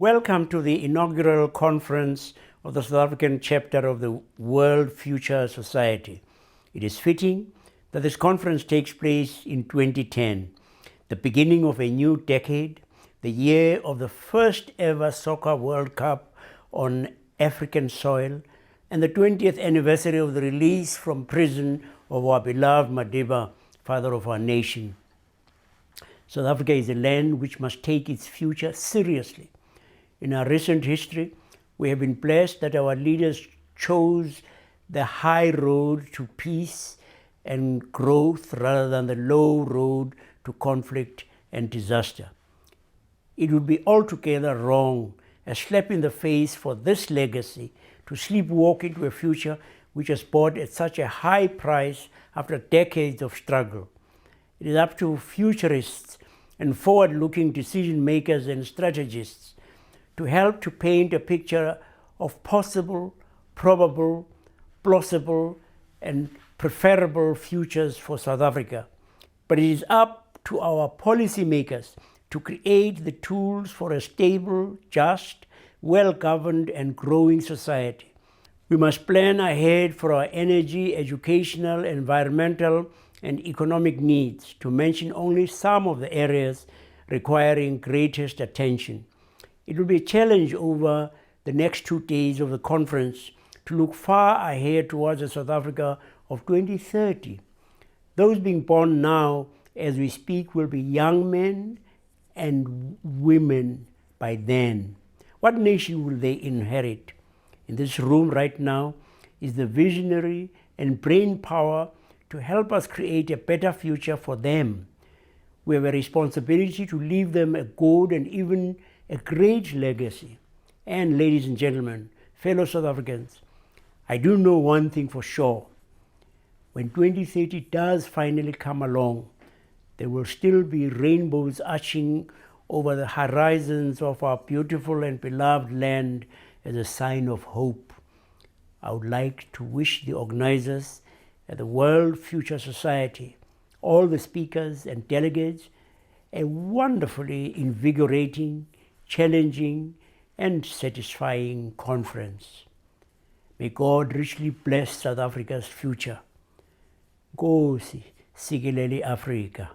Welcome to the inaugural conference of the South African chapter of the World Future Society. It is fitting that this conference takes place in 2010, the beginning of a new decade, the year of the first ever Soccer World Cup on African soil, and the 20th anniversary of the release from prison of our beloved Madiba, father of our nation. South Africa is a land which must take its future seriously. In our recent history, we have been blessed that our leaders chose the high road to peace and growth rather than the low road to conflict and disaster. It would be altogether wrong, a slap in the face for this legacy to sleepwalk into a future which was bought at such a high price after decades of struggle. It is up to futurists and forward-looking decision makers and strategists to help to paint a picture of possible, probable, plausible, and preferable futures for South Africa. But it is up to our policymakers to create the tools for a stable, just, well-governed, and growing society. We must plan ahead for our energy, educational, environmental, and economic needs, to mention only some of the areas requiring greatest attention. It will be a challenge over the next 2 days of the conference to look far ahead towards the South Africa of 2030. Those being born now as we speak will be young men and women by then. What nation will they inherit? In this room right now is the visionary and brain power to help us create a better future for them. We have a responsibility to leave them a good and even a great legacy. And ladies and gentlemen, fellow South Africans, I do know one thing for sure. When 2030 does finally come along, there will still be rainbows arching over the horizons of our beautiful and beloved land as a sign of hope. I would like to wish the organizers at the World Future Society, all the speakers and delegates, a wonderfully invigorating, challenging, and satisfying conference. May God richly bless South Africa's future. Nkosi, sikelele Afrika.